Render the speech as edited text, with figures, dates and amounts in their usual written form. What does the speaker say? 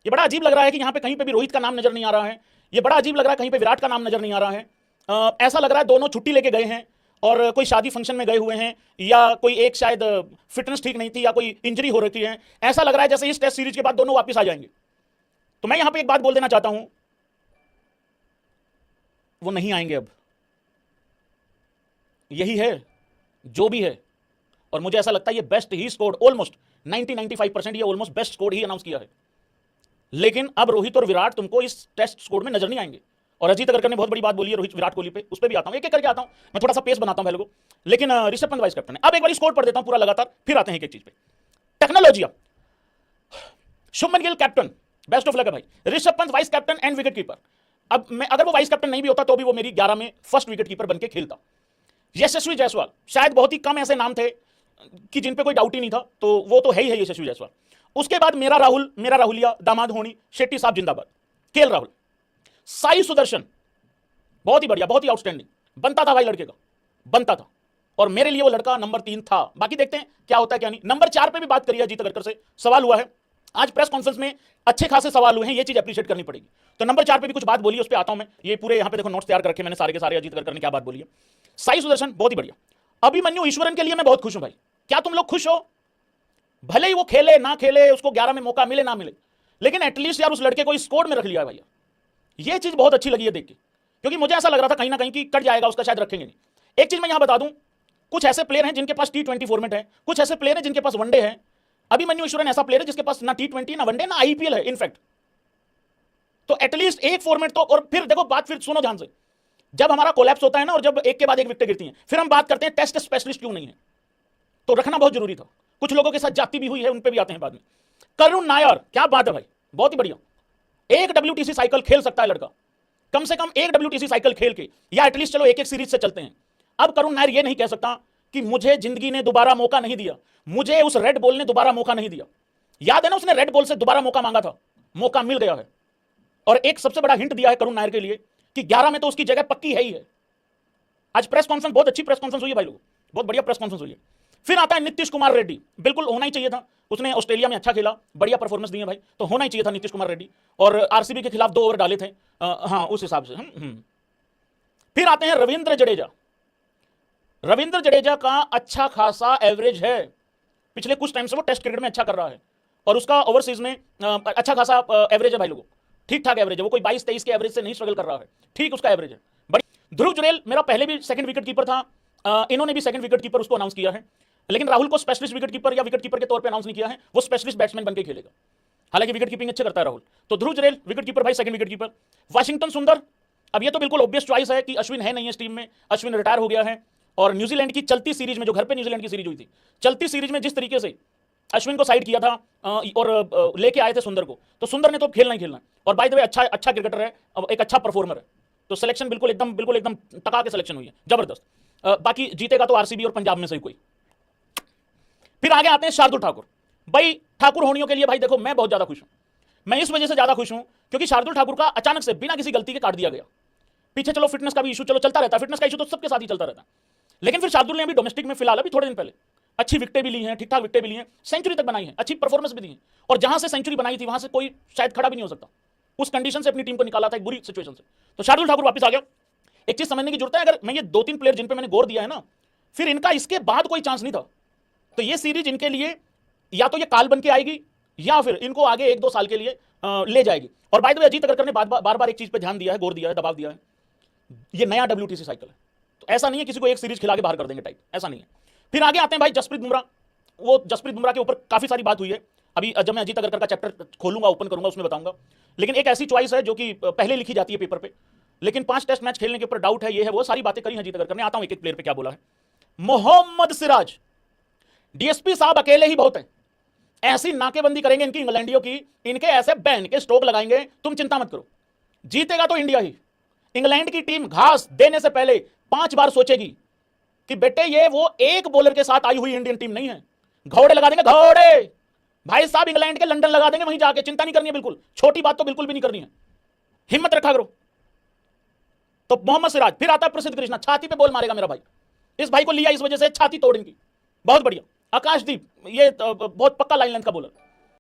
ये बड़ा अजीब लग रहा है कि यहाँ पे कहीं पे भी रोहित का नाम नजर नहीं आ रहा है। ये बड़ा अजीब लग रहा है कहीं पे विराट का नाम नजर नहीं आ रहा है। ऐसा लग रहा है दोनों छुट्टी लेके गए हैं और कोई शादी फंक्शन में गए हुए हैं, या कोई एक शायद फिटनेस ठीक नहीं थी या कोई इंजरी हो रखी है। ऐसा लग रहा है जैसे इस टेस्ट सीरीज के बाद दोनों वापस आ जाएंगे। तो मैं यहां पे एक बात बोल देना चाहता हूं, वो नहीं आएंगे अब। यही है जो भी है, और मुझे ऐसा लगता है ये बेस्ट ही स्कोर्ड, ऑलमोस्ट 90-95% ये ऑलमोस्ट बेस्ट स्कोर्ड ही अनाउंस किया है। लेकिन अब रोहित और विराट तुमको इस टेस्ट स्कोर में नजर नहीं आएंगे। और अजीत अगरकर ने बहुत बड़ी बात बोली है रोहित विराट कोहली पे, उस पर भी आता हूं, एक एक करके आता हूं, मैं थोड़ा सा पेस बनाता हूं पहले को। लेकिन ऋषभ पंत वाइस कैप्टन है। अब एक बार स्कोर पढ़ देता हूं पूरा लगातार, फिर आते हैं एक एक चीज पे। Technology, Shubman Gill captain, best of luck है भाई। Rishabh Pant vice captain and wicket keeper. अब मैं अगर वो वाइस कैप्टन नहीं भी होता तो भी वो मेरी 11 में फर्स्ट विकेट कीपर बनकर खेलता। यशस्वी जायसवाल, शायद बहुत ही कम ऐसे नाम थे कि जिन पे कोई डाउट ही नहीं था, तो वो तो है ही है यशस्वी जायसवाल। उसके बाद मेरा राहुल, मेरा राहुलिया, दामाद होनी, शेट्टी साहब जिंदाबाद, केएल राहुल। साई सुदर्शन बहुत ही बढ़िया, बहुत ही आउटस्टैंडिंग, बनता था भाई लड़के का, बनता था। और मेरे लिए वो लड़का नंबर 3 था। बाकी देखते हैं क्या होता है क्या नहीं। नंबर 4 पे भी बात करिए अजीत अगरकर से, सवाल हुआ है आज प्रेस कॉन्फ्रेंस में, अच्छे खासे सवाल हुए हैं, ये चीज अप्रिशिएट करनी पड़ेगी। तो नंबर 4 पे भी कुछ बात बोली, उस पर आता हूं मैं। ये पूरे यहां पे देखो नोट्स तैयार कर रखे मैंने सारे के सारे, अजीत अगरकर ने क्या बात बोली है। साई सुदर्शन बहुत ही बढ़िया। अभिमन्यु ईश्वरन के लिए मैं बहुत खुश हूं भाई। क्या तुम लोग खुश हो? भले ही वो खेले ना खेले, उसको 11 में मौका मिले ना मिले, लेकिन एटलीस्ट यार उस लड़के को स्कोर में रख लिया है भैया। ये चीज बहुत अच्छी लगी है देख के, क्योंकि मुझे ऐसा लग रहा था कहीं ना कहीं कि कट जाएगा उसका, शायद रखेंगे नहीं। एक चीज मैं यहां बता दूं, कुछ ऐसे प्लेयर हैं जिनके पास T20 फॉर्मेट है, कुछ ऐसे प्लेयर हैं जिनके पास वनडे है। अभिमन्यु ईश्वरन ऐसा प्लेयर है जिसके पास ना T20 ना वनडे ना IPL है इनफैक्ट। तो एटलीस्ट एक फॉर्मेट तो, और फिर देखो बात, फिर सुनो ध्यान से, जब हमारा कोलैप्स होता है ना और जब एक के बाद एक विकेट गिरती हैं, फिर हम बात करते हैं टेस्ट स्पेशलिस्ट क्यों नहीं है, तो रखना बहुत जरूरी था। कुछ लोगों के साथ जाती भी हुई है, उन पे भी आते हैं बाद में। करुण नायर, क्या बात है भाई, बहुत ही बढ़िया। एक WTC साइकिल खेल सकता है लड़का, कम से कम एक WTC साइकिल खेल के, या एटलीस्ट चलो एक एक सीरीज से चलते हैं। अब करुण नायर ये नहीं कह सकता कि मुझे जिंदगी ने दोबारा मौका नहीं दिया, मुझे उस रेड बॉल ने दोबारा मौका नहीं दिया। याद है ना, उसने रेड बॉल से दोबारा मौका मांगा था, मौका मिल गया है। और एक सबसे बड़ा हिंट दिया है करुण नायर के लिए कि 11 में तो उसकी जगह पक्की है ही है। आज प्रेस कॉन्फ्रेंस, बहुत अच्छी प्रेस कॉन्फ्रेंस हुई है भाई लोग, बहुत बढ़िया प्रेस कॉन्फ्रेंस हुई है। फिर आता है नीतीश कुमार रेड्डी, बिल्कुल होना ही चाहिए था, उसने ऑस्ट्रेलिया में अच्छा खेला, बढ़िया परफॉर्मेंस दी है भाई, तो होना ही चाहिए था नीतीश कुमार रेड्डी। और आरसीबी के खिलाफ 2 ओवर डाले थे, हाँ उस हिसाब से। फिर आते हैं रविंद्र जडेजा। रविंद्र जडेजा का अच्छा खासा एवरेज है, पिछले कुछ टाइम से वो टेस्ट क्रिकेट में अच्छा कर रहा है, और उसका ओवरसीज में अच्छा खासा एवरेज है भाई लोगों, ठीक ठाक एवरेज है। वो कोई 22-23 के एवरेज से नहीं स्ट्रगल कर रहा है, ठीक उसका एवरेज है। बड़ी ध्रुव जुरेल मेरा पहले भी सेकंड विकेट कीपर था, इन्होंने भी सेकंड विकेट कीपर उसको अनाउंस किया है, लेकिन राहुल को स्पेशलिस्ट विकेट कीपर या विकेट कीपर के तौर पे अनाउंस नहीं किया है, वो स्पेशलिस्ट बैट्समैन बनकर खेलेगा। हालांकि विकेट कीपिंग अच्छा करता है राहुल। तो ध्रुव जुरेल विकेट कीपर भाई, सेकंड विकेट कीपर। वाशिंगटन सुंदर, अब ये तो बिल्कुल ऑब्वियस चॉइस है कि अश्विन है नहीं इस टीम में, अश्विन रिटायर हो गया है। और न्यूजीलैंड की चलती सीरीज में, जो घर पे न्यूजीलैंड की सीरीज हुई थी, चलती सीरीज में जिस तरीके से अश्विन को साइड किया था और लेके आए थे सुंदर को, तो सुंदर ने तो खेलना ही खेलना। और बाय द वे अच्छा क्रिकेटर है, एक अच्छा परफॉर्मर है, तो सिलेक्शन बिल्कुल एकदम टका के सिलेक्शन हुई है, जबरदस्त। बाकी जीतेगा तो आरसीबी और पंजाब में से कोई। फिर आगे आते हैं शार्दुल ठाकुर। भाई ठाकुर होनियों के लिए भाई देखो मैं बहुत ज्यादा खुश हूं। मैं इस वजह से ज्यादा खुश हूं क्योंकि शार्दुल ठाकुर का अचानक से बिना किसी गलती के काट दिया गया। पीछे चलो फिटनेस का भी इशू चलो चलता रहता है, फिटनेस का इशू तो सबके साथ ही चलता रहता है, लेकिन फिर शार्दुल ने अभी डोमेस्टिक में फिलहाल अभी थोड़े दिन पहले अच्छी विकेटें भी ली हैं, ठीक ठाक विकेटें भी ली हैं, सेंचुरी तक बनाई है, अच्छी परफॉर्मेंस भी दी है। और जहां से सेंचुरी बनाई थी वहां से कोई शायद खड़ा भी नहीं हो सकता, उस कंडीशन से अपनी टीम को निकाला था एक बुरी सिचुएशन से। तो शार्दुल ठाकुर वापस आ गया। एक चीज समझने की जरूरत है, अगर मैं ये 2-3 प्लेयर जिन पे मैंने गौर दिया है ना, फिर इनका इसके बाद कोई चांस नहीं था, तो ये सीरीज इनके लिए या तो ये काल बन के आएगी या फिर इनको आगे 1-2 साल के लिए ले जाएगी। और by the way Ajit Agarkar ने बार बार एक चीज पे ध्यान दिया है, गौर दिया है, दबाव दिया है, ये नया WTC साइकिल है, तो ऐसा नहीं है किसी को एक सीरीज खिला के बाहर कर देंगे टाइप, ऐसा नहीं है। फिर आगे आते हैं भाई जसप्रीत बुमराह। वो जसप्रीत बुमराह के ऊपर काफी सारी बात हुई है, अभी जब मैं अजीत अगरकर का चैप्टर खोलूंगा, ओपन करूंगा, उसमें बताऊंगा। लेकिन एक ऐसी चॉइस है जो कि पहले लिखी जाती है पेपर पे, लेकिन 5 टेस्ट मैच खेलने के ऊपर डाउट है, ये है वो सारी बातें करी हैं अजीत अगरकर ने। आता हूं एक एक प्लेयर पे क्या बोला है। मोहम्मद सिराज, DSP साहब अकेले ही बहुत है, ऐसी नाकेबंदी करेंगे इनकी इंग्लैंडियों की, इनके ऐसे बैन के स्ट्रोक लगाएंगे, तुम चिंता मत करो। जीतेगा तो इंडिया ही। इंग्लैंड की टीम घास देने से पहले 5 बार सोचेगी कि बेटे ये वो एक बॉलर के साथ आई हुई इंडियन टीम नहीं है। घोड़े लगा देंगे, घोड़े भाई साहब, इंग्लैंड के लंदन लगा देंगे वहीं जाके, चिंता नहीं करनी है बिल्कुल, छोटी बात तो बिल्कुल भी नहीं करनी है, हिम्मत रखा करो। तो मोहम्मद सिराज। फिर आता है प्रसिद्ध कृष्णा, छाती पे बॉल मारेगा मेरा भाई, इस भाई को लिया इस वजह से छाती तोड़ इनकी, बहुत बढ़िया। आकाशदीप, ये बहुत पक्का लाइन लेंथ का बॉलर,